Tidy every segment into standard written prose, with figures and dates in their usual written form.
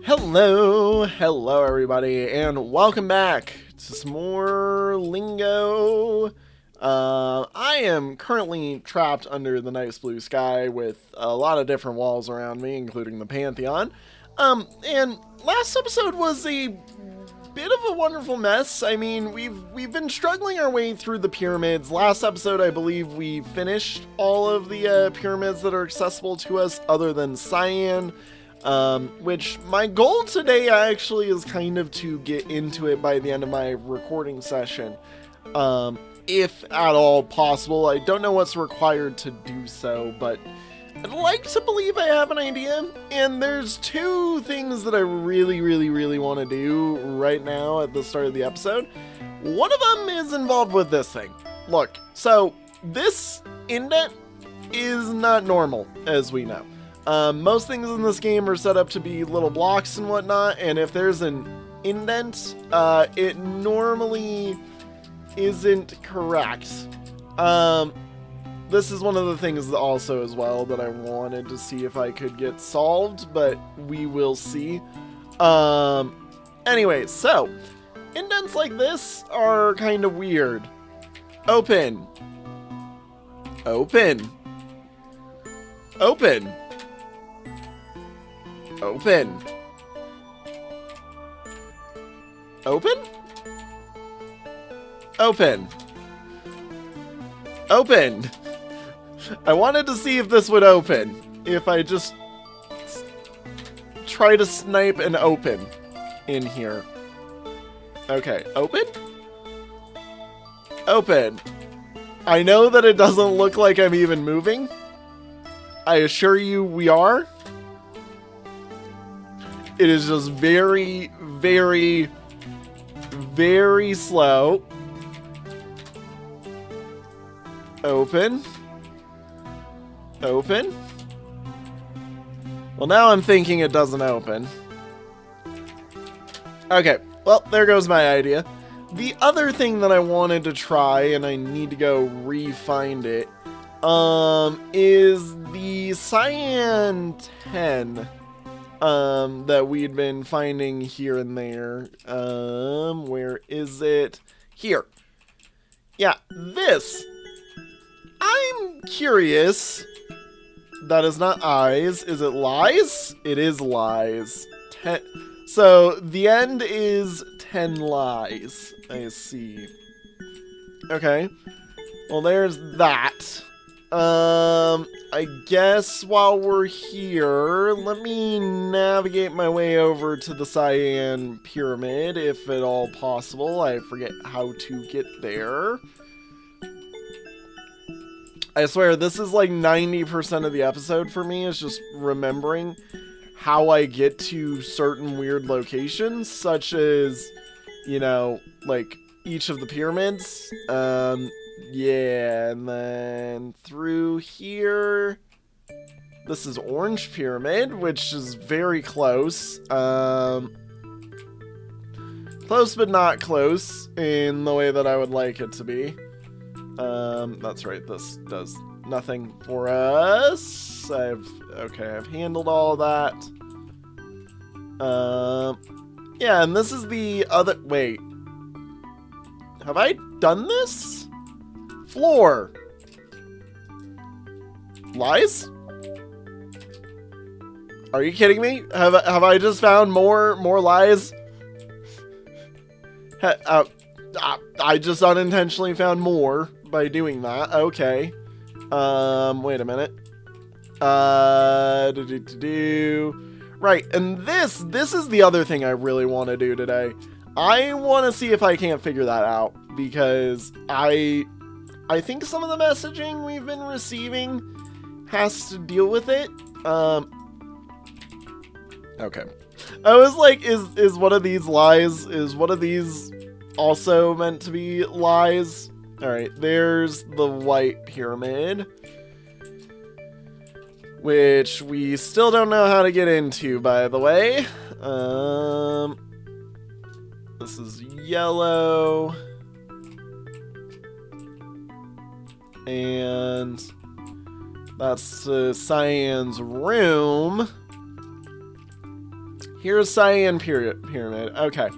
Hello everybody, and welcome back to some more Lingo. I am currently trapped under the nice blue sky with a lot of different walls around me, including the Pantheon. And last episode was a bit of a wonderful mess. I mean, we've been struggling our way through the pyramids. Last episode, I believe we finished all of the pyramids that are accessible to us, other than Cyan. Which my goal today actually is kind of to get into it by the end of my recording session, if at all possible. I don't know what's required to do so, but I'd like to believe I have an idea. And there's two things that I really want to do right now at the start of the episode. One of them is involved with this thing. Look, so this indent is not normal, as we know. Most things in this game are set up to be little blocks and whatnot, and if there's an indent, it normally isn't correct. This is one of the things also as well that I wanted to see if I could get solved, but we will see. Anyway, so indents like this are kind of weird. Open. Open. Open. Open. Open? Open. Open. I wanted to see if this would open. If I just try to snipe an open in here. Okay, open? Open. I know that it doesn't look like I'm even moving. I assure you we are. It is just very slow. Open. Open. Well, now I'm thinking it doesn't open. Okay, well, there goes my idea. The other thing that I wanted to try, and I need to go re-find it, is the Cyan 10. That we'd been finding here and there. Where is it? Here. Yeah, this. I'm curious. That is not eyes. Is it lies? It is lies. So, the end is 10 lies. I see. Okay. Well, there's that. I guess while we're here, let me navigate my way over to the Cyan Pyramid, if at all possible. I forget how to get there. I swear, this is like 90% of the episode for me, is just remembering how I get to certain weird locations, such as, you know, like each of the pyramids. Yeah, and then through here, this is Orange Pyramid, which is very close. Close but not close in the way that I would like it to be. That's right, this does nothing for us. I've handled all that. Yeah, and this is the other, wait. Have I done this? Floor. Lies? Are you kidding me? Have I just found more lies? I just unintentionally found more by doing that. Okay. Wait a minute. Right, and this is the other thing I really want to do today. I want to see if I can't figure that out, because I think some of the messaging we've been receiving has to deal with it. Okay. I was like, is one of these lies? Is one of these also meant to be lies? Alright, there's the white pyramid, which we still don't know how to get into, by the way. This is yellow. And that's Cyan's room. Here's Cyan Pyramid. Okay.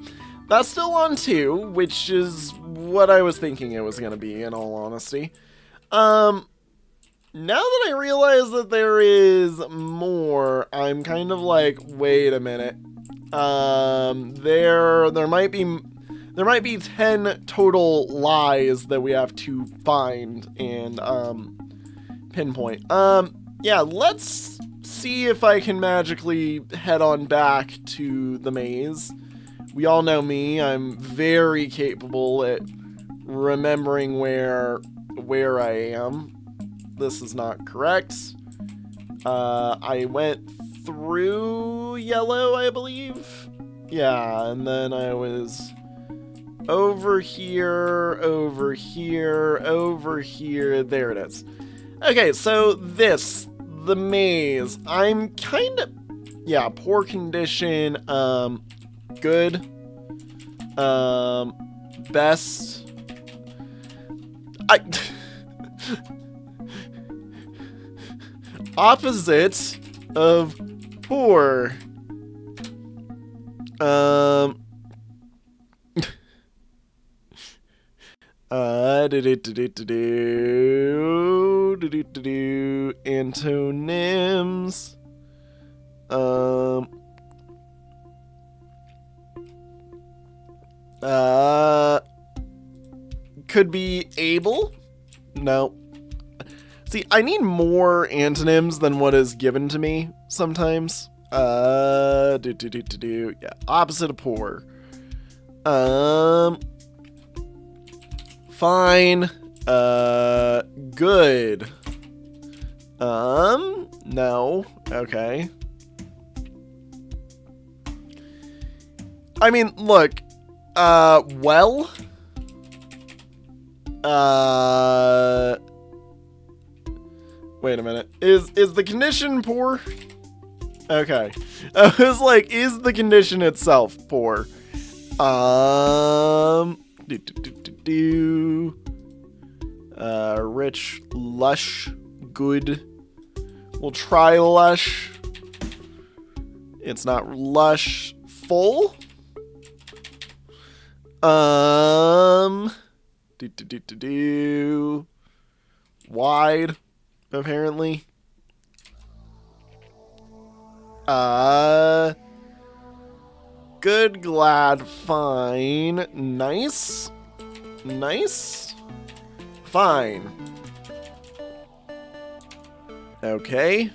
That's still on 2, which is what I was thinking it was going to be, in all honesty. Now that I realize that there is more, I'm kind of like, wait a minute. There might be 10 total lies that we have to find and pinpoint. Yeah, let's see if I can magically head on back to the maze. We all know me. I'm very capable at remembering where I am. This is not correct. I went through yellow, I believe. Yeah, and then I was over here, over here, over here. There it is. Okay, so the maze. I'm kind of, yeah, poor condition. Good. Best. Opposite of poor. Antonyms. Could be able. No. See, I need more antonyms than what is given to me sometimes. Yeah, opposite of poor. Fine. Good. No. Okay. I mean, look. Well. Wait a minute. Is the condition poor? Okay. I was like, is the condition itself poor? Rich, lush, good. We'll try lush. It's not lush. Full. Wide, apparently. Good, glad, fine, nice, nice, fine. Okay.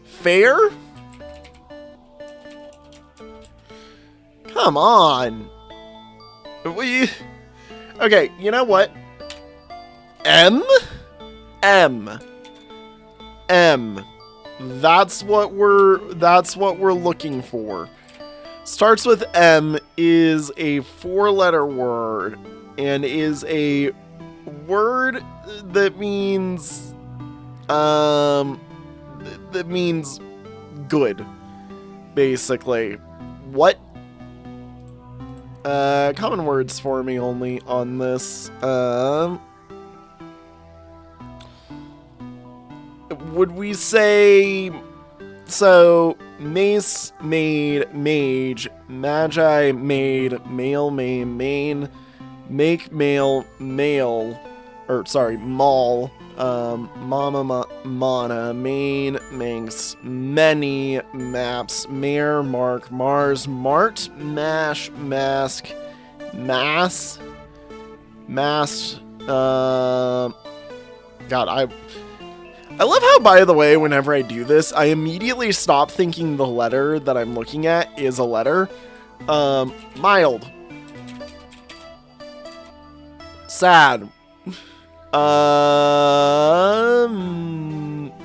Fair? Come on. Okay, you know what? M. That's what we're looking for. Starts with M, is a 4-letter word, and is a word that means good, basically. What? Common words for me only on this. Would we say, so, mace, made, mage, magi, made, male, main, make, male, male, or, sorry, mall, mama, mana, main, manx, many, maps, mare, mark, mars, mart, mash, mask, mass, mast, God, I love how, by the way, whenever I do this, I immediately stop thinking the letter that I'm looking at is a letter. Mild. Sad.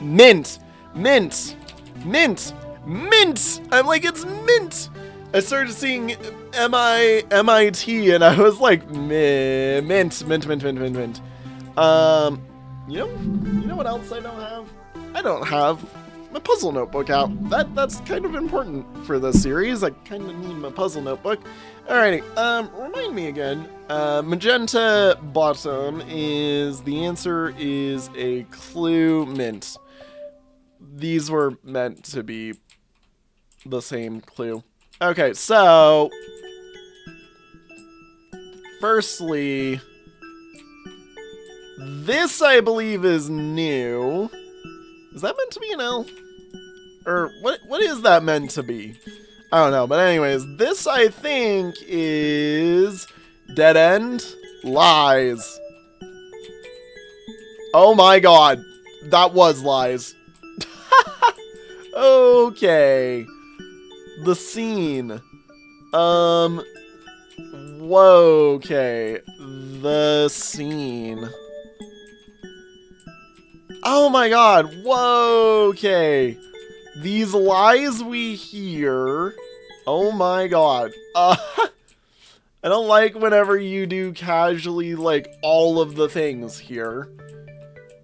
Mint. Mint. Mint. Mint. I'm like, it's mint. I started seeing MIT and I was like, mint. You know what else I don't have? I don't have my puzzle notebook out. That's kind of important for this series. I kind of need my puzzle notebook. Alrighty, remind me again. Magenta bottom is, the answer is a clue mint. these were meant to be the same clue. Okay, so firstly, this I believe is new. Is that meant to be an L? Or what is that meant to be? I don't know, but anyways, this I think is dead end lies. Oh my god, that was lies. Okay. The scene. Whoa, okay. The scene. Oh my god, whoa, okay. These lies we hear. Oh my god. I don't like whenever you do casually, like, all of the things here.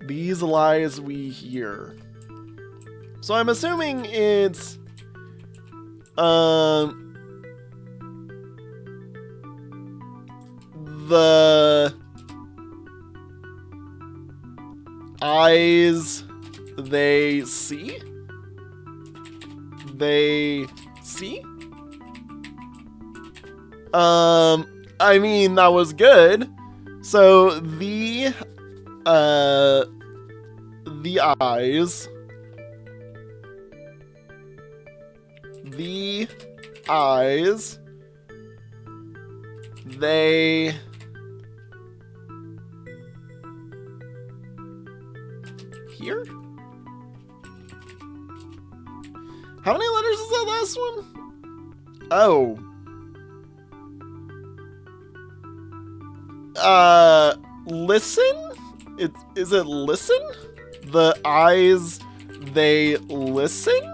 These lies we hear. So I'm assuming it's the eyes they see? They see? I mean, that was good. So the eyes. The eyes. They hear? How many letters is that last one? Oh. Listen? Is it listen? The eyes, they listen?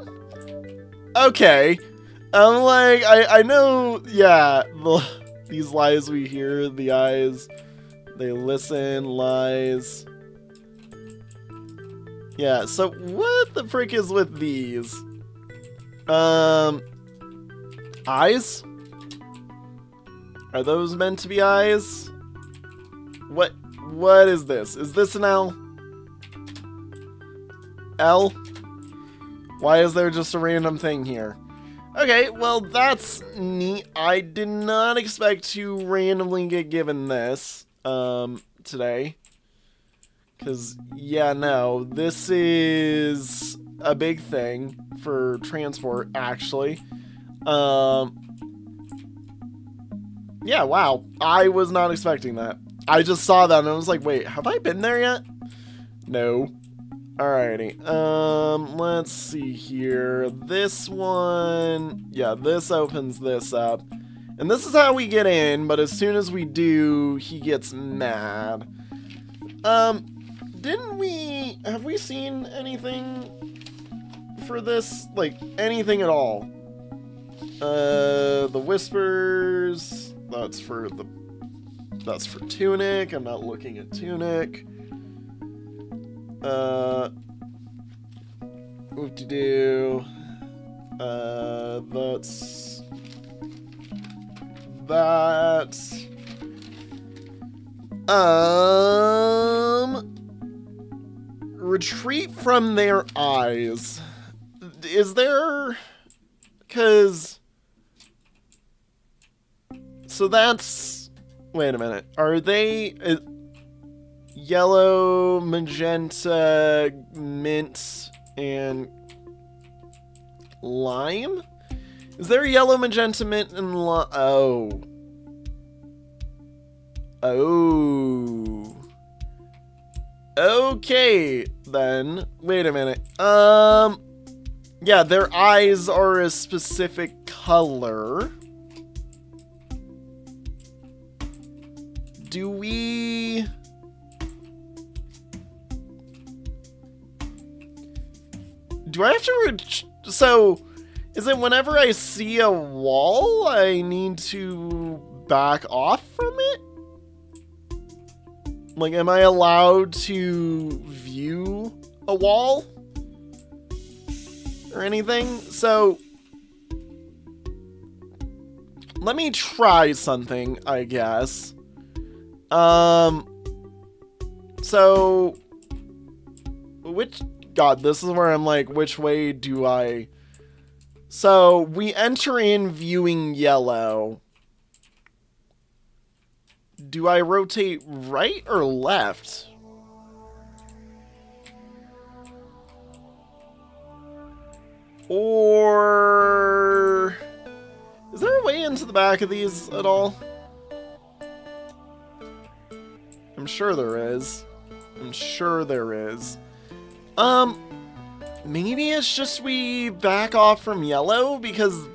Okay. I'm like, I know, yeah, these lies we hear, the eyes, they listen, lies. Yeah, so what the frick is with these? Eyes? Are those meant to be eyes? What is this? Is this an L? L? Why is there just a random thing here? Okay, well, that's neat. I did not expect to randomly get given this, today. Because, yeah, no, this is a big thing for transport, actually. Yeah, wow. I was not expecting that. I just saw that and I was like, wait, have I been there yet? No. Alrighty. Let's see here. This one, yeah, this opens this up. And this is how we get in, but as soon as we do, he gets mad. Have we seen anything for this? Like, anything at all? The Whispers, that's for Tunic. I'm not looking at Tunic. Oop-de-doo. That's that. Retreat from their eyes. Is there... Because... So that's... Wait a minute. Are they... yellow, magenta, mint, and lime? Is there yellow, magenta, mint, and lime? Oh. Oh. Okay, then. Wait a minute. Yeah, their eyes are a specific color. Do we... Do I have to so, is it whenever I see a wall, I need to back off from it? Like, am I allowed to view a wall? Or anything? So, let me try something, I guess. So, God, this is where I'm like, which way do I... So, we enter in viewing yellow. Do I rotate right or left? Or... Is there a way into the back of these at all? I'm sure there is. I'm sure there is. Maybe it's just we back off from yellow, because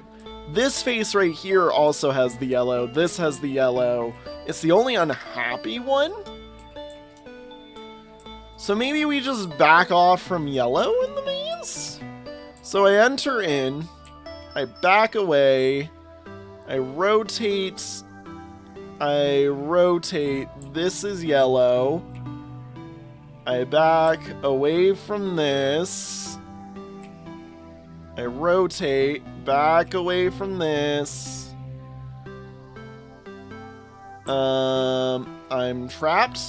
this face right here also has the yellow. This has the yellow. It's the only unhappy one. So maybe we just back off from yellow in the maze? So I enter in, I back away, I rotate, this is yellow, I back away from this, I rotate, back away from this, I'm trapped,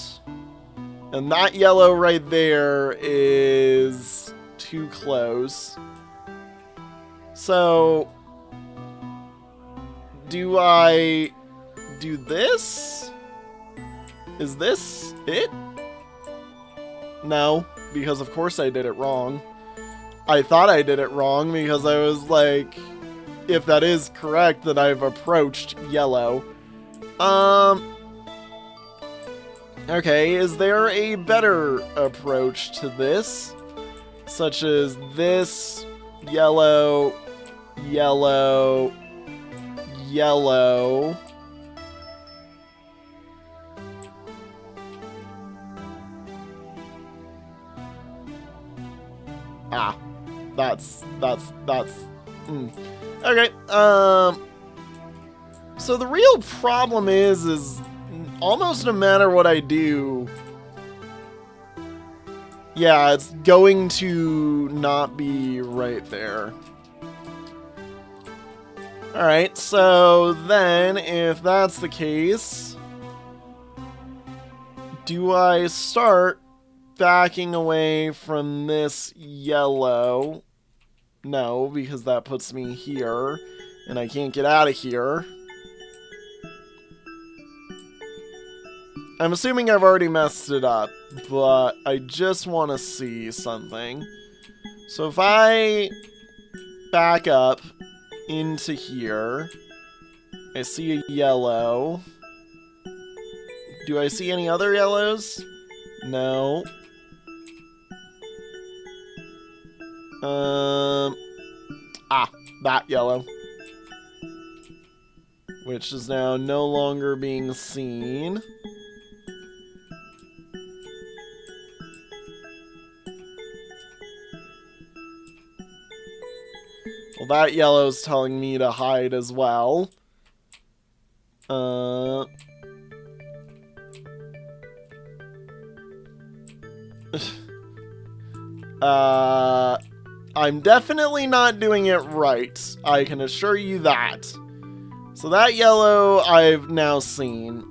and that yellow right there is too close. So, do I do this? Is this it? No, because of course I did it wrong. I thought I did it wrong because I was like, if that is correct, then I've approached yellow. Okay, is there a better approach to this? Such as this, yellow, yellow, yellow. Ah, that's, okay, so the real problem is almost no matter what I do, yeah, it's going to not be right there. Alright, so then, if that's the case, do I start backing away from this yellow? No, because that puts me here, and I can't get out of here. I'm assuming I've already messed it up, but I just want to see something. So if I back up into here, I see a yellow. Do I see any other yellows? No. That yellow. Which is now no longer being seen. Well, that yellow's telling me to hide as well. I'm definitely not doing it right. I can assure you that. So that yellow I've now seen.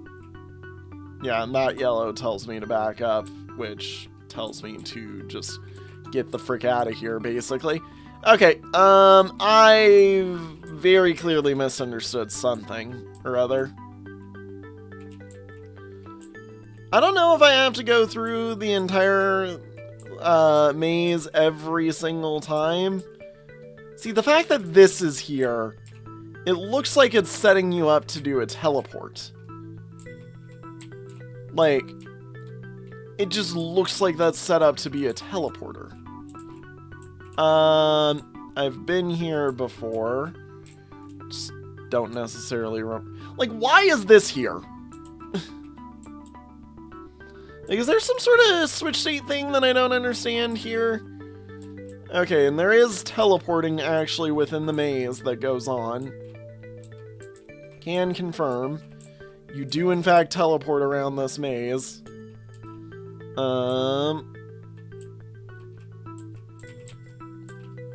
Yeah, and that yellow tells me to back up, which tells me to just get the frick out of here, basically. Okay, I very clearly misunderstood something or other. I don't know if I have to go through the entire maze every single time. See, the fact that this is here, it looks like it's setting you up to do a teleport. Like, it just looks like that's set up to be a teleporter. I've been here before. Just don't necessarily remember. Like, why is this here? Like, is there some sort of switch state thing that I don't understand here? Okay, and there is teleporting actually within the maze that goes on. Can confirm. You do in fact teleport around this maze.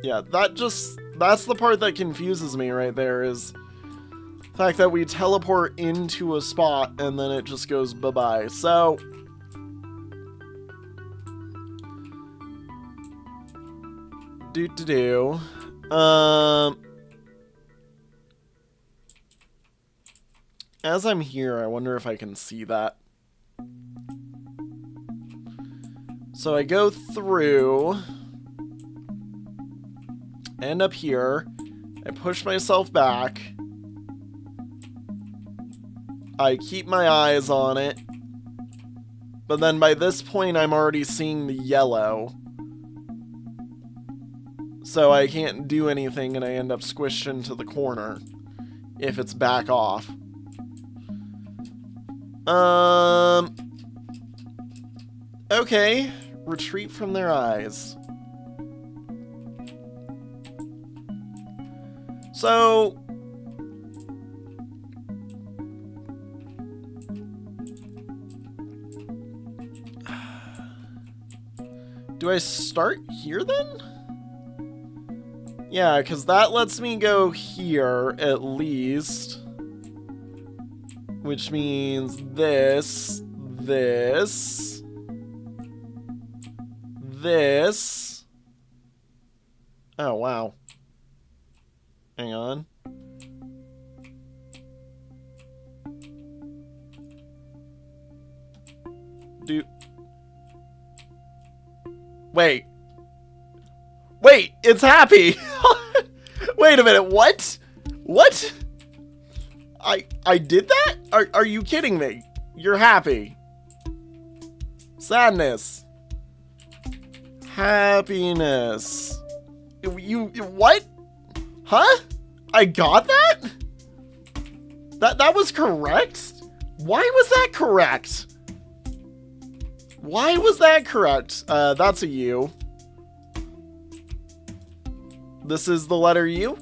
Yeah, that's the part that confuses me right there, is the fact that we teleport into a spot and then it just goes bye-bye. So, As I'm here, I wonder if I can see that. So I go through, end up here, I push myself back, I keep my eyes on it, but then by this point I'm already seeing the yellow. So I can't do anything and I end up squished into the corner if it's back off. Okay. Retreat from their eyes. So... do I start here then? Yeah, because that lets me go here, at least. Which means this, this, this. Oh, wow. Hang on. Wait. Wait, it's happy! Wait a minute, what? What? I did that? Are you kidding me? You're happy. Sadness. Happiness. You what? Huh? I got that? That was correct? Why was that correct? Why was that correct? That's a U. This is the letter U?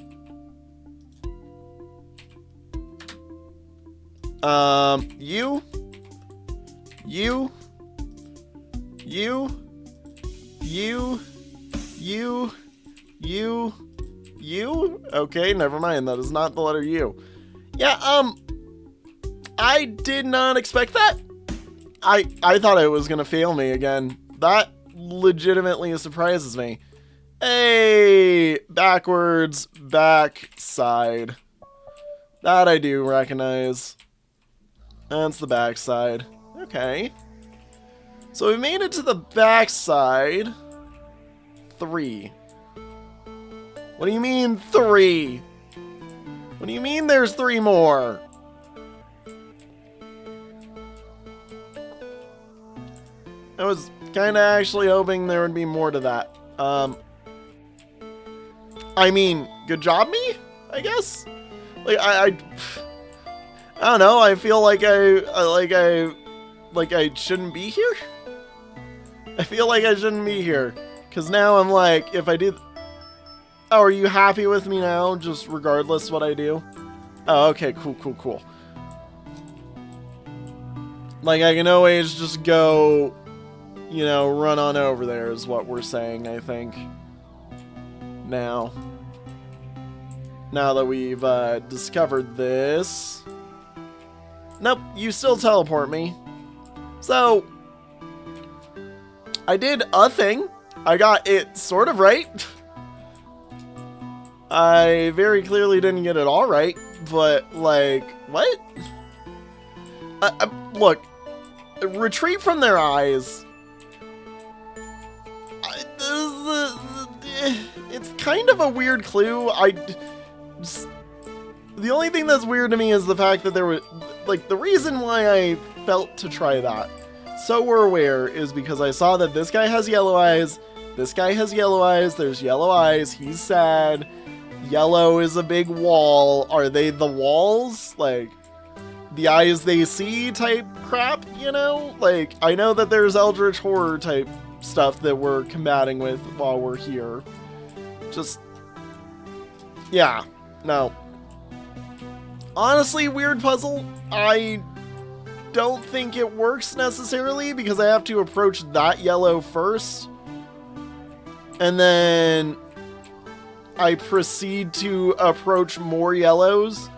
U. U. U. U. U. U. U? Okay, never mind. That is not the letter U. Yeah, I did not expect that. I thought it was gonna fail me again. That legitimately surprises me. Hey, backwards, backside. That I do recognize. That's the backside. Okay. So we made it to the backside. 3. What do you mean 3? What do you mean there's 3 more? I was kind of actually hoping there would be more to that. I mean, good job me, I guess? Like, I don't know, I feel like I shouldn't be here? I feel like I shouldn't be here. Because now I'm like, if I do... Oh, are you happy with me now, just regardless what I do? Oh, okay, cool. Like, I can always just go, you know, run on over there is what we're saying, I think. Now that we've discovered this. Nope, you still teleport me. So, I did a thing. I got it sort of right. I very clearly didn't get it all right, but, like, what? Look, retreat from their eyes. It's kind of a weird clue. The only thing that's weird to me is the fact that there was, like, the reason why I felt to try that. So we're aware is because I saw that this guy has yellow eyes, this guy has yellow eyes, there's yellow eyes, he's sad, yellow is a big wall. Are they the walls? Like, the eyes they see type crap, you know? Like, I know that there's eldritch horror type stuff that we're combating with while we're here. Just, yeah, no. Honestly, weird puzzle. I don't think it works necessarily because I have to approach that yellow first. And then I proceed to approach more yellows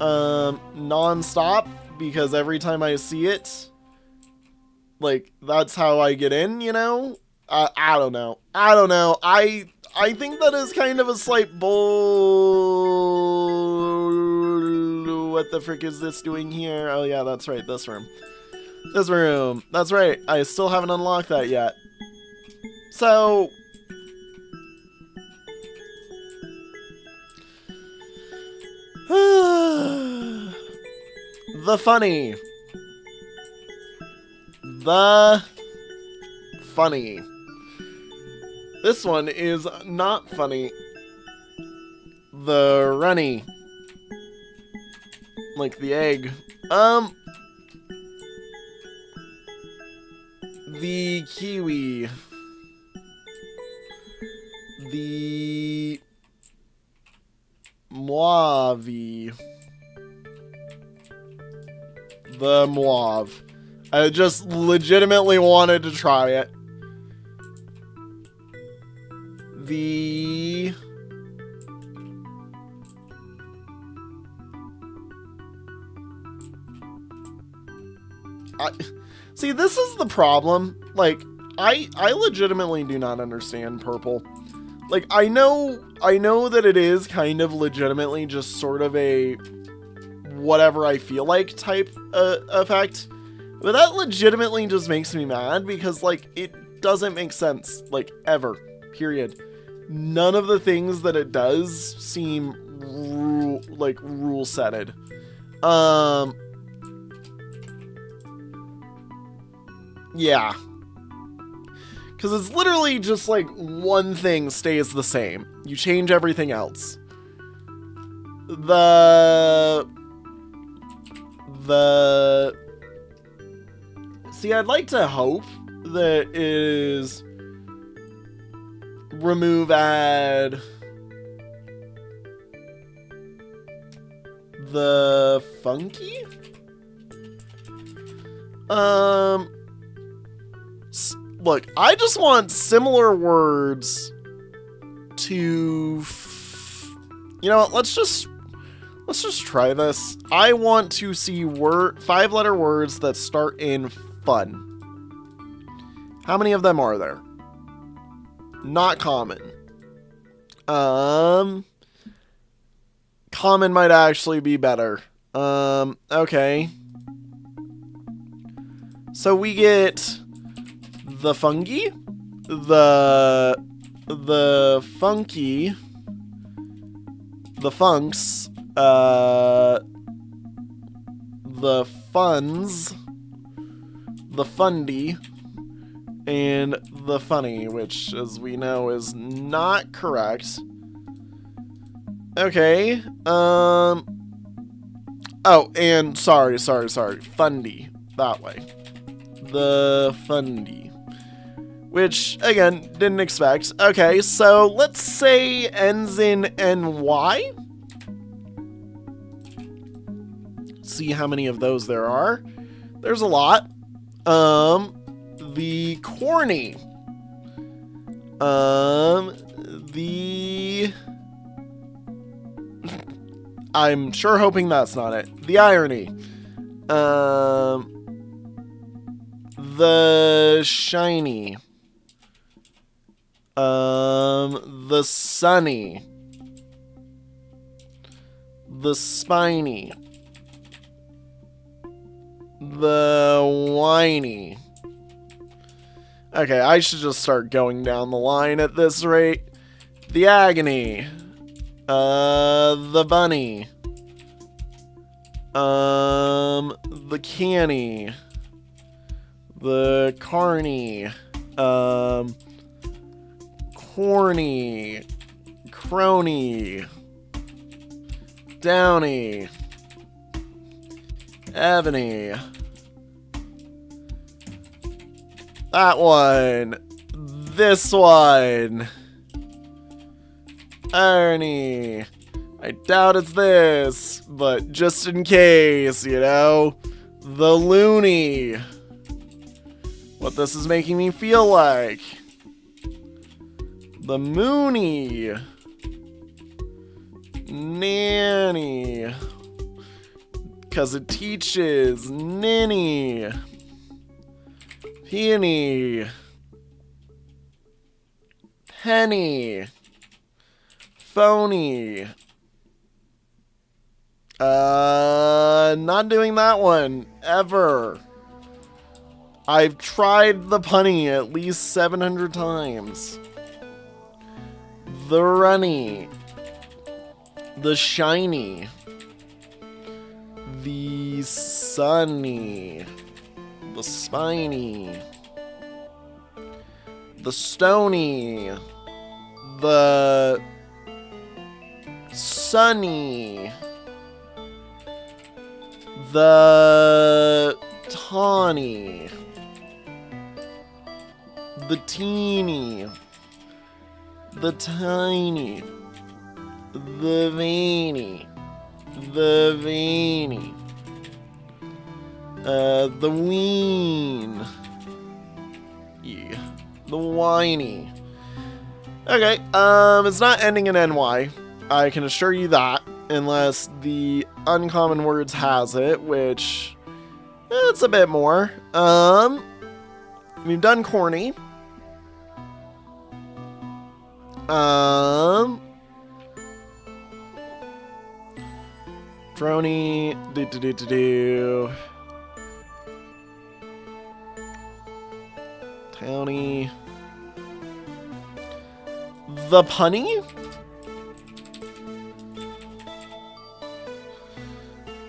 non-stop because every time I see it, like, that's how I get in, you know? I don't know. I I think that is kind of a slight bull. What the frick is this doing here? Oh yeah, that's right, this room. This room. That's right, I still haven't unlocked that yet. So... the funny. The funny. This one is not funny. The runny. Like the egg. The kiwi. The Moavi. The Moav. I just legitimately wanted to try it. The... See, this is the problem. Like, I legitimately do not understand purple. Like, I know that it is kind of legitimately just sort of a whatever I feel like type effect. But that legitimately just makes me mad because, like, it doesn't make sense, like, ever. Period. None of the things that it does seem rule-setted. Yeah. Because it's literally just like one thing stays the same. You change everything else. See, I'd like to hope that it is add the funky? Look, I just want similar words to... You know what, let's just try this. I want to see 5-letter words that start in fun. How many of them are there? Not common. Common might actually be better. Okay. So we get the funky, the funky, the funks, the funs, the fundy, and the funny, which, as we know, is not correct. Okay, oh, and sorry, fundy, that way. The fundy. Which, again, didn't expect. Okay, so let's say ends in NY. See how many of those there are. There's a lot. The corny. The... I'm sure hoping that's not it. The irony. The shiny. The sunny. The spiny. The whiny. Okay, I should just start going down the line at this rate. The agony. The bunny. The canny. The carny. Corny. Crony. Downy. Ebony. That one. This one. Irony. I doubt it's this, but just in case, you know. The loony. What this is making me feel like. The moony. Nanny. 'Cause it teaches. Ninny. Peony. Penny. Phony. Not doing that one. Ever. I've tried the punny at least 700 times. The runny. The shiny. The sunny. The spiny. The stony. The sunny. The tawny. The teeny. The tiny. The veiny. The veiny. The ween. Yeah. The whiny. Okay, it's not ending in NY. I can assure you that. Unless the uncommon words has it, which it's a bit more. We've done corny. Droney. Towny. The punny?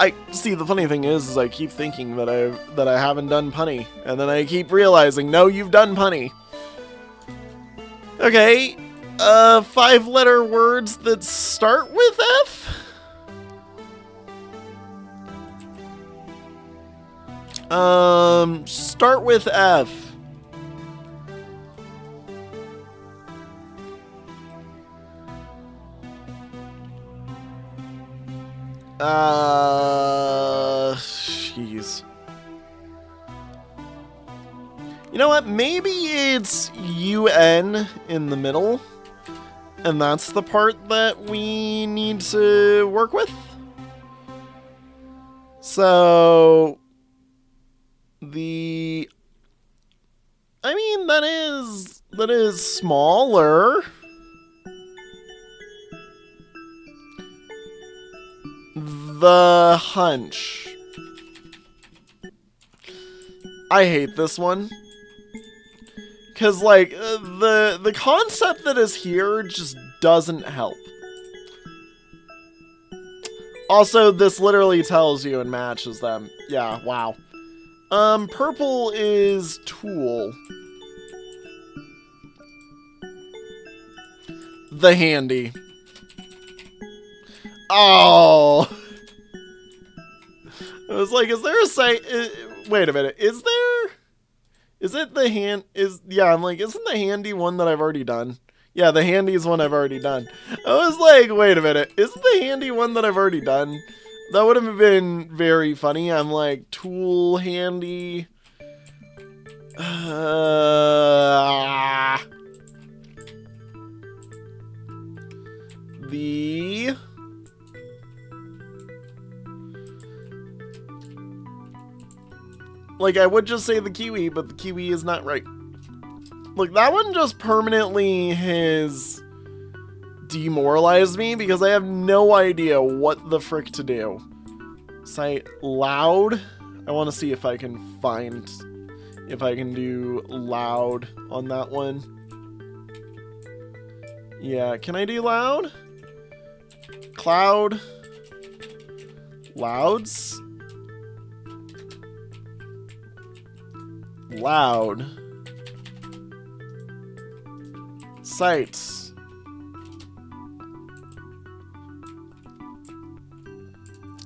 I see. The funny thing is I keep thinking that I haven't done punny, and then I keep realizing, no, you've done punny. Okay, 5-letter words that start with F. Start with F. Jeez. You know what? Maybe it's UN in the middle, and that's the part that we need to work with. So, I mean, that is smaller. The hunch. I hate this one. Because, like, the concept that is here just doesn't help. Also, this literally tells you and matches them. Yeah, wow. Purple is tool. The handy. Oh! I was like, is there a site? Wait a minute. Is there? Is it the hand? Yeah, I'm like, isn't the handy one that I've already done? Yeah, the handy is one I've already done. I was like, wait a minute. Isn't the handy one that I've already done? That would have been very funny. I'm like, tool, handy. The... Like, I would just say the kiwi, but the kiwi is not right. Look, that one just permanently has demoralized me because I have no idea what the frick to do. Site loud. I want to see if I can find, if I can do loud on that one. Yeah, can I do loud? Cloud. Louds. Loud. Sites.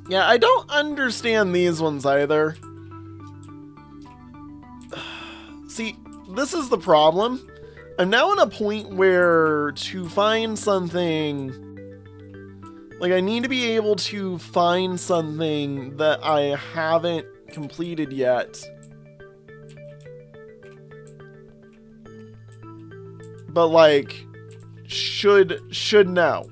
Yeah, I don't understand these ones either. See, this is the problem. I'm now in a point where to find something... Like, I need to be able to find something that I haven't completed yet. But, like, should know.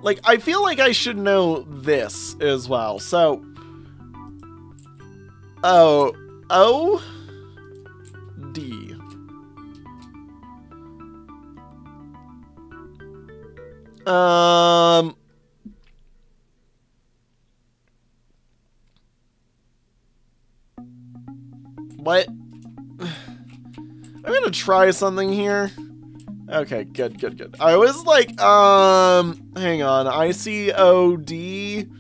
Like, I feel like I should know this as well. So, O, D. What? I'm gonna try something here. Okay, good, good, good. I was like, hang on. ICOD.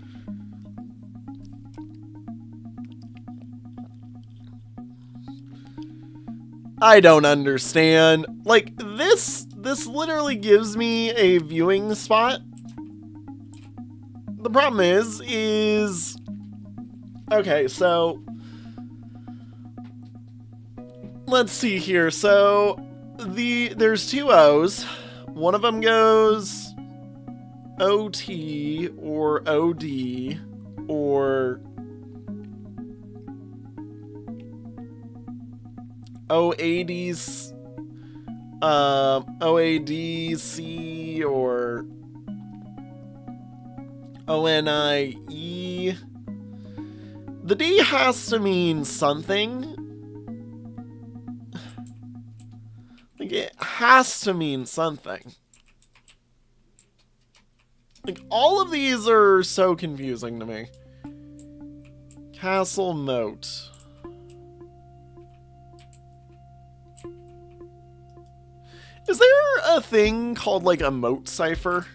I don't understand. Like, this literally gives me a viewing spot. The problem is... Okay, so... Let's see here. So, there's two O's. One of them goes OT or OD or OADs, OADC or ONIE. The D has to mean something. Like, it has to mean something. Like, all of these are so confusing to me. Castle Moat. Is there a thing called, like, a moat cipher?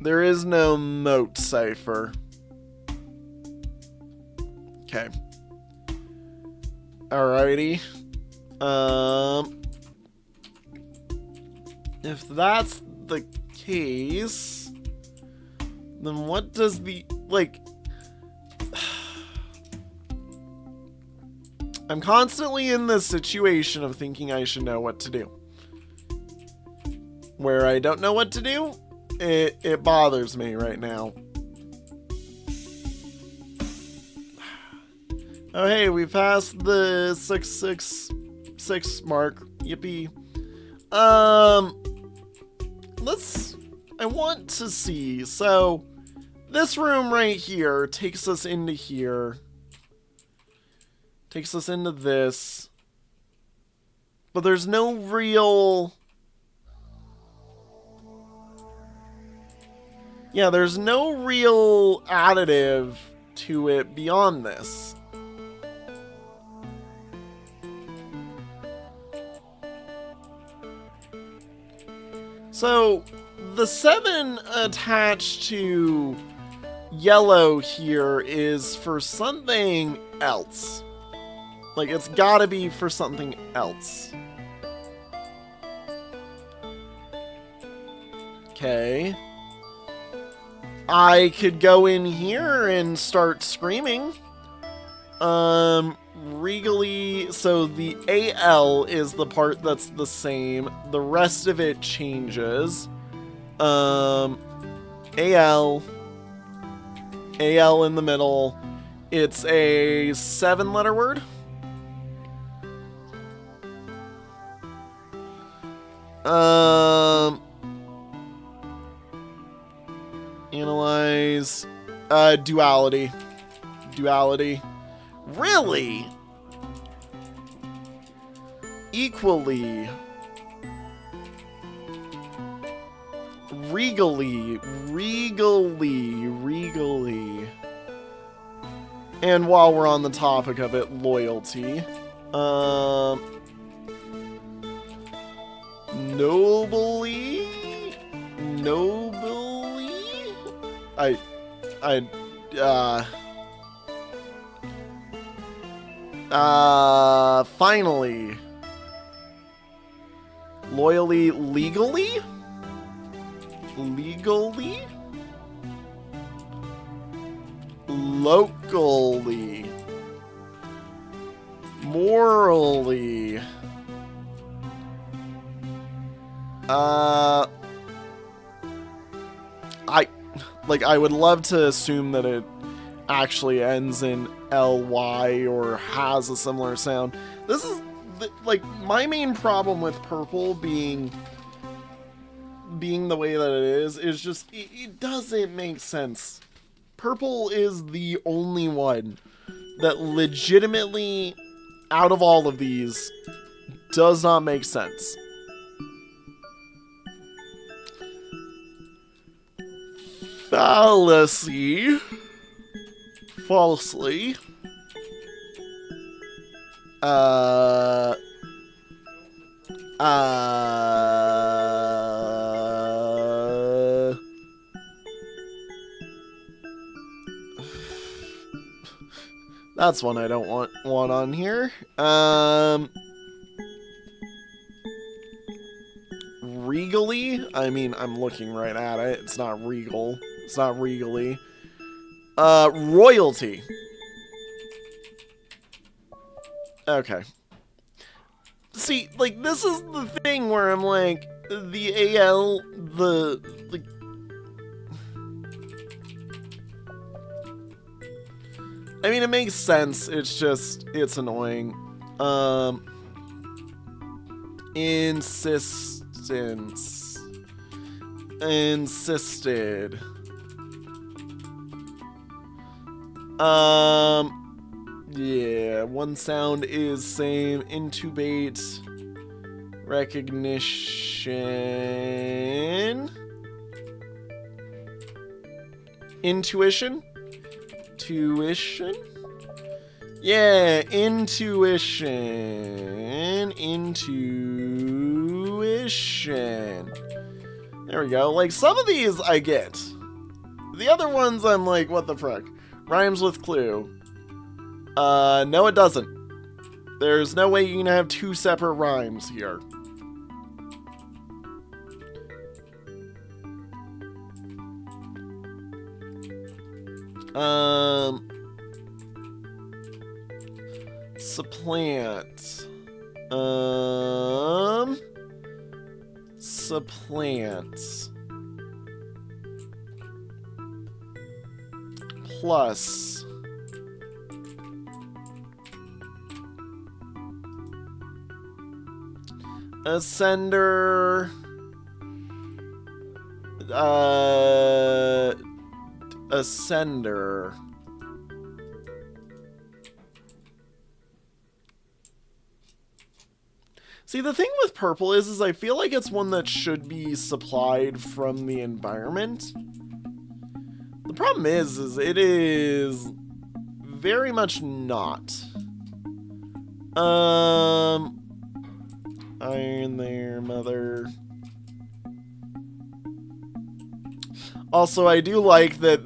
There is no moat cipher. Okay. Alrighty. If that's the case, then what does the, like... I'm constantly in this situation of thinking I should know what to do. Where I don't know what to do, it bothers me right now. Oh hey, we passed the 666 mark. Yippee. I want to see. So, this room right here takes us into here. Takes us into this. But there's no real... Yeah, there's no real additive to it beyond this. So, the 7 attached to yellow here is for something else. Like, it's gotta be for something else. Okay. I could go in here and start screaming. Regally, so the AL is the part that's the same. The rest of it changes. AL in the middle. It's a 7-letter word. Analyze. Duality. Duality. Really? Equally. Regally. Regally. And while we're on the topic of it, loyalty. Nobly? Finally. Loyally, legally? Legally? Locally. Morally. I would love to assume that it actually ends in ly or has a similar sound. This is like my main problem with purple being the way that it is just it doesn't make sense. Purple is the only one that legitimately, out of all of these, does not make sense. Fallacy. Falsely. Uh, that's one I don't want on here. Regally? I mean, I'm looking right at it. It's not regal. It's not regally. Royalty. Okay. See, like, this is the thing where I'm like, the AL, like, I mean, it makes sense. It's just, it's annoying. Insistence. Insisted. Yeah, one sound is same. Intubate. Recognition. Intuition? Tuition? Yeah, intuition. Intuition. There we go. Like, some of these I get. The other ones I'm like, what the frick? Rhymes with clue. No it doesn't. There's no way you can have two separate rhymes here. Supplant. Supplant. Plus. Ascender. Ascender. See, the thing with purple is I feel like it's one that should be supplied from the environment. The problem is it is very much not. Iron there, mother. Also, I do like that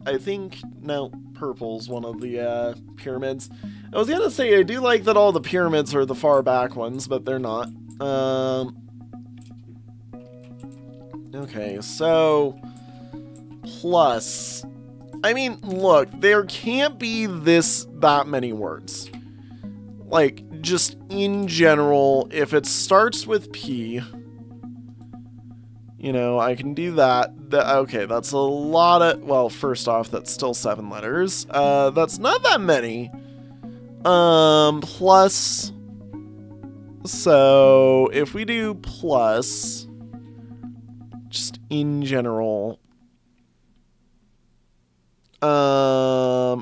I think, no, purple's one of the, pyramids. I was gonna say, I do like that all the pyramids are the far back ones, but they're not. Okay, so, plus, I mean, look, there can't be that many words. Like, just in general, if it starts with P, you know, I can do that. Okay, that's a lot of, well, first off, that's still 7 letters. That's not that many. Plus, so if we do plus, just in general, a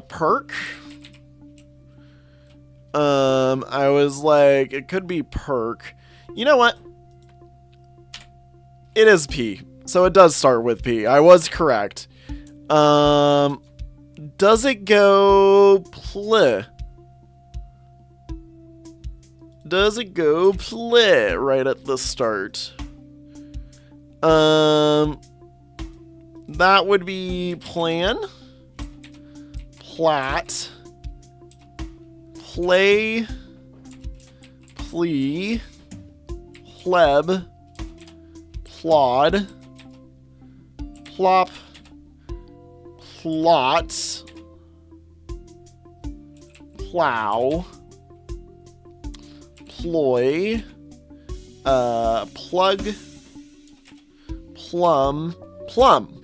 perk, I was like, it could be perk. You know what? It is P, so it does start with P. I was correct. Does it go pl? Does it go pl right at the start? That would be plan, plat, play, plea, pleb, plod, plop, plot, plow, ploy, plug, plum, plum.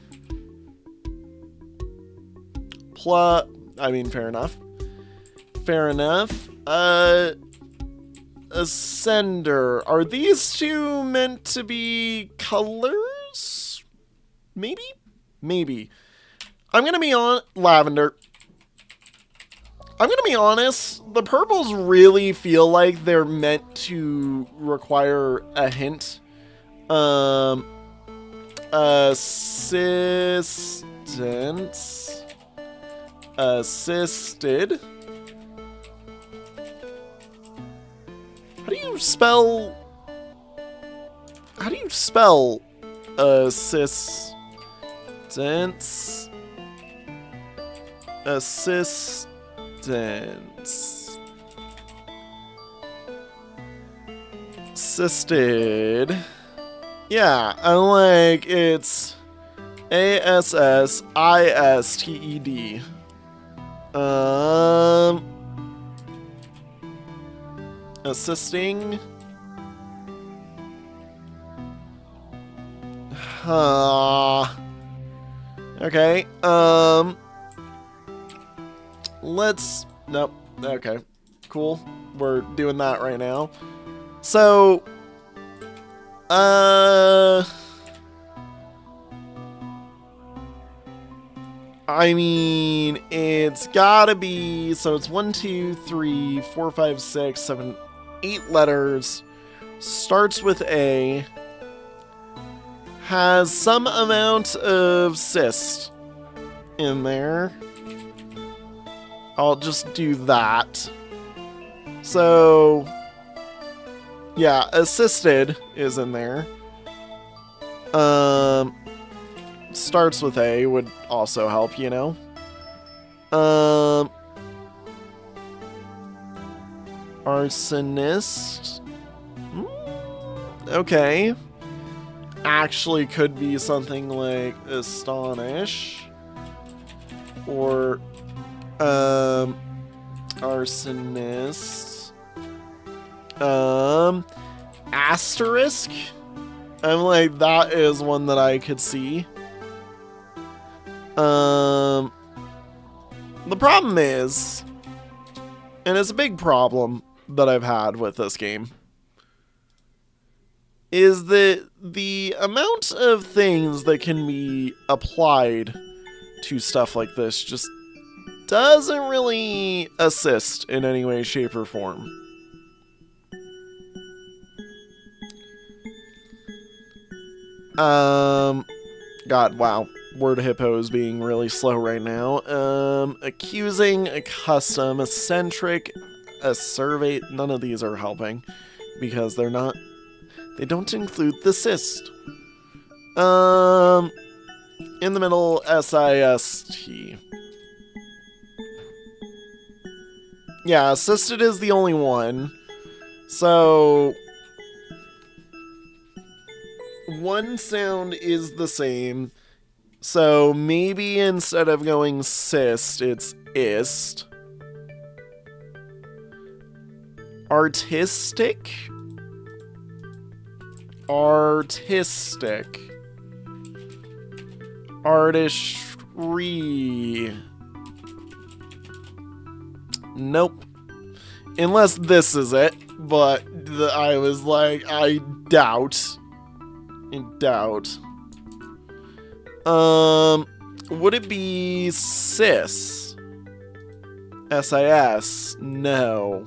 I mean, fair enough. Fair enough. Ascender. Are these two meant to be colors? Maybe? Maybe. I'm gonna be on lavender. I'm gonna be honest, the purples really feel like they're meant to require a hint. Assistance. Assisted. How do you spell assistance? Assistance. Assisted. Yeah, I like it's ASSISTED. Assisting. Okay. Nope. Okay. Cool. We're doing that right now. So, I mean, it's gotta be, so it's 1, 2, 3, 4, 5, 6, 7, 8 letters, starts with A, has some amount of cyst in there. I'll just do that. So, yeah, assisted is in there. Starts with A would also help, you know. Arsonist. Okay. Actually could be something like astonish. Or, arsonist. Asterisk? I'm like, that is one that I could see. The problem is, and it's a big problem that I've had with this game, is that the amount of things that can be applied to stuff like this just doesn't really assist in any way, shape, or form. God, wow. Word hippo is being really slow right now. Accusing, a custom, eccentric, a survey. None of these are helping because they don't include the cyst. In the middle, SIST. Yeah, assisted is the only one. So, one sound is the same. So maybe instead of going cyst, it's ist. Artistic? Artistic. Artistry. Nope. Unless this is it, but I was like, I doubt. Would it be cis? SIS? No.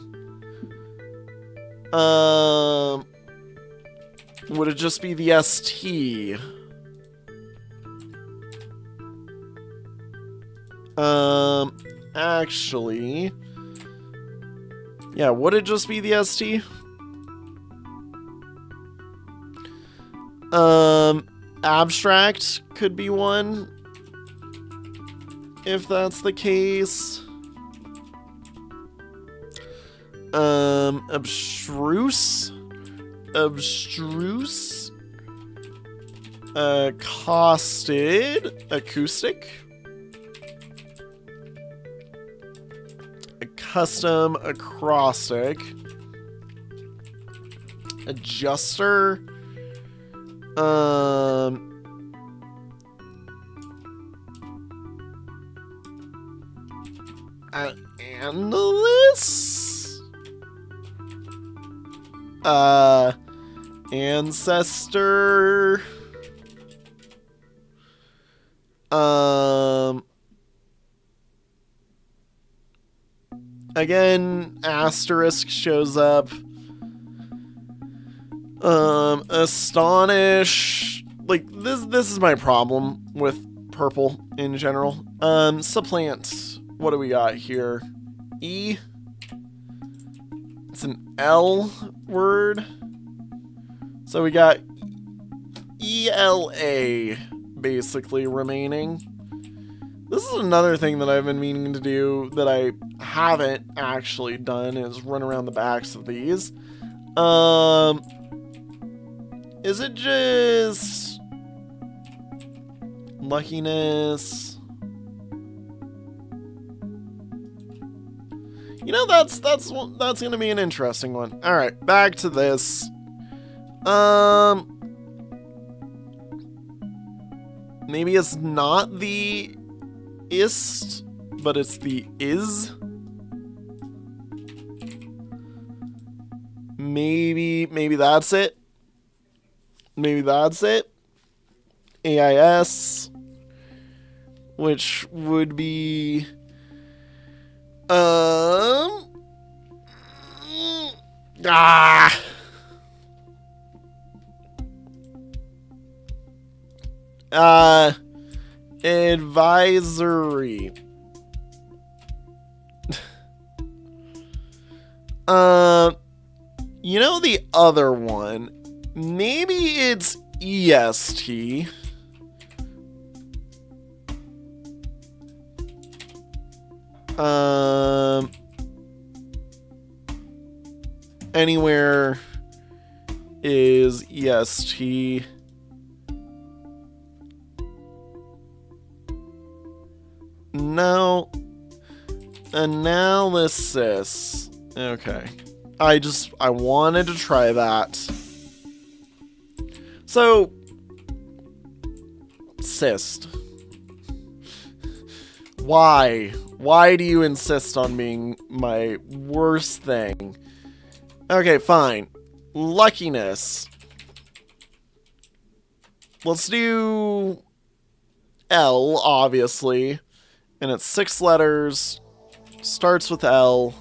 Would it just be the ST? Actually, yeah, would it just be the ST? Abstract could be one, if that's the case. Abstruse? Abstruse? Accosted? Acoustic? A custom acrostic? Adjuster? Analyst? Ancestor? Again, asterisk shows up. Astonish. Like, this is my problem with purple in general. Supplant. What do we got here? E. It's an L word. So we got ELA basically remaining. This is another thing that I've been meaning to do that I haven't actually done, is run around the backs of these. Is it just luckiness? You know, that's gonna be an interesting one. All right, back to this. Maybe it's not the ist, but it's the is. Maybe that's it. Maybe that's it. AIS, which would be advisory. You know the other one? Maybe it's EST. Anywhere is EST. No. Analysis. Okay. I wanted to try that. So, cyst. Why? Why do you insist on being my worst thing? Okay, fine. Luckiness. Let's do L, obviously. And it's 6 letters. Starts with L.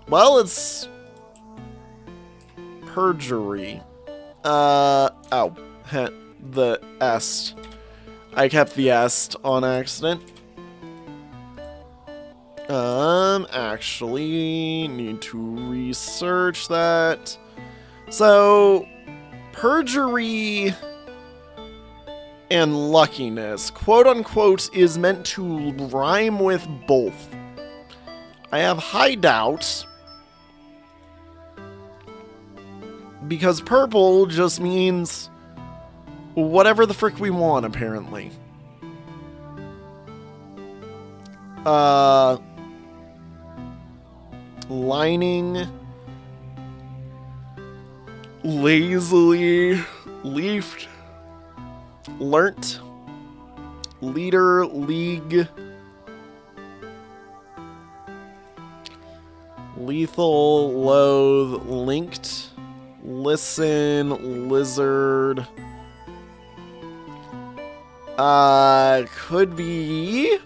Well, it's perjury. Oh, the est. I kept the est on accident. Actually need to research that. So, perjury and luckiness, quote unquote, is meant to rhyme with both. I have high doubts, because purple just means whatever the frick we want, apparently. Lining, lazily, leafed, learnt, leader, league, lethal, loathe, linked, listen, lizard. Could be.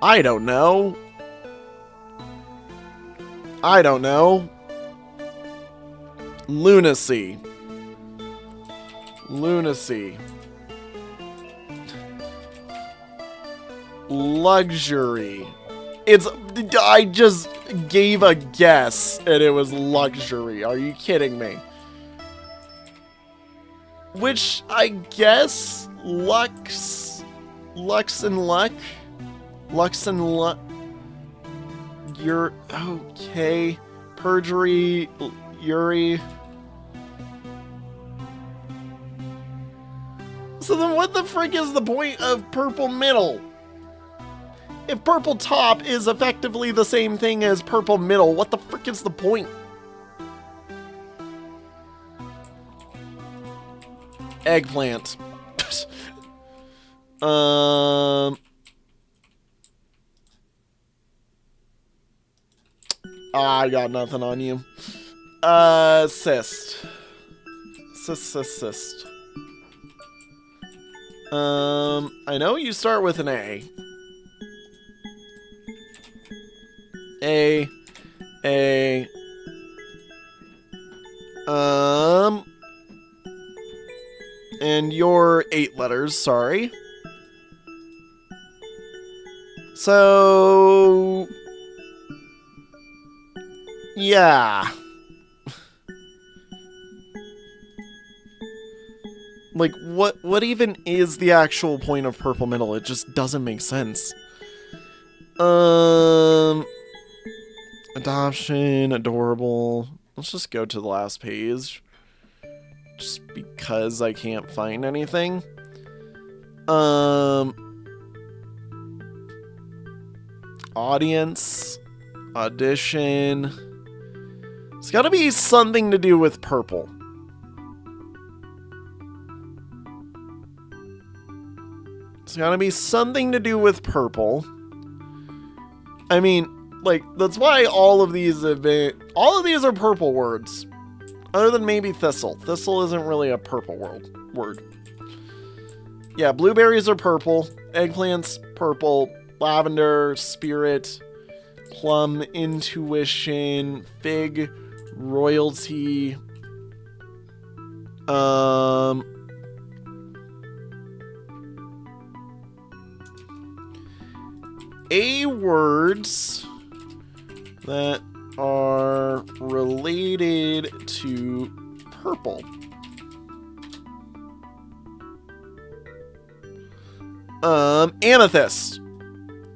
I don't know. Lunacy. Luxury. I just gave a guess and it was luxury. Are you kidding me? Which I guess Lux and luck. You're okay. Perjury, Yuri. So then what the frick is the point of purple middle? If purple top is effectively the same thing as purple middle, what the frick is the point? Eggplant. I got nothing on you. Cyst. Cyst. I know you start with an A. A. And you're 8 letters, sorry. So... yeah. Like, what even is the actual point of purple middle? It just doesn't make sense. Adoption, adorable. Let's just go to the last page. Just because I can't find anything. Audience. Audition. It's gotta be something to do with purple. It's gotta be something to do with purple. I mean, like, that's why all of these are purple words. Other than maybe thistle. Thistle isn't really a purple word. Yeah, blueberries are purple. Eggplants, purple. Lavender, spirit. Plum, intuition. Fig, royalty. A words that are related to purple. Amethyst.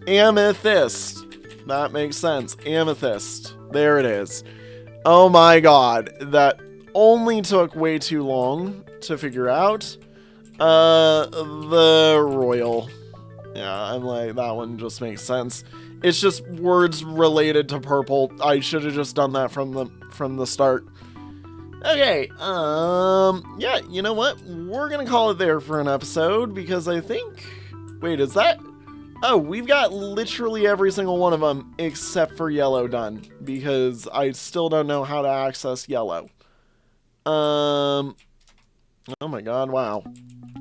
Amethyst. That makes sense. Amethyst. There it is. Oh my god. That only took way too long to figure out. The royal. Yeah, I'm like, that one just makes sense. It's just words related to purple. I should have just done that from the start. Okay, yeah, you know what? We're gonna call it there for an episode because I think... wait, is that... oh, we've got literally every single one of them except for yellow done because I still don't know how to access yellow. Oh my god, wow.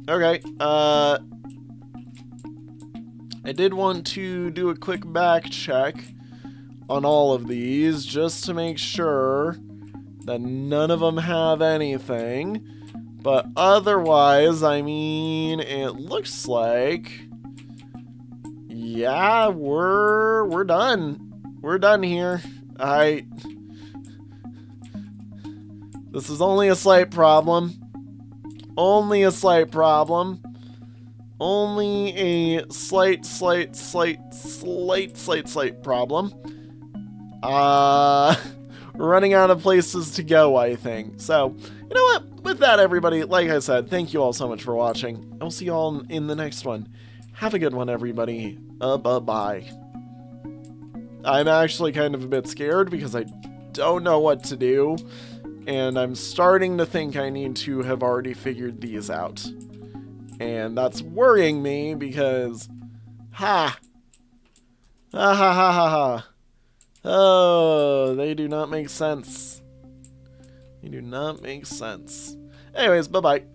Okay, I did want to do a quick back check on all of these just to make sure that none of them have anything. But otherwise, I mean, it looks like, yeah, we're done. We're done here. This is only a slight problem. Only a slight problem. Only a slight problem. We're running out of places to go, I think. So, you know what? With that, everybody, like I said, thank you all so much for watching. I'll see you all in the next one. Have a good one, everybody. Bye-bye. I'm actually kind of a bit scared because I don't know what to do. And I'm starting to think I need to have already figured these out. And that's worrying me because, oh, they do not make sense. They do not make sense. Anyways, bye-bye.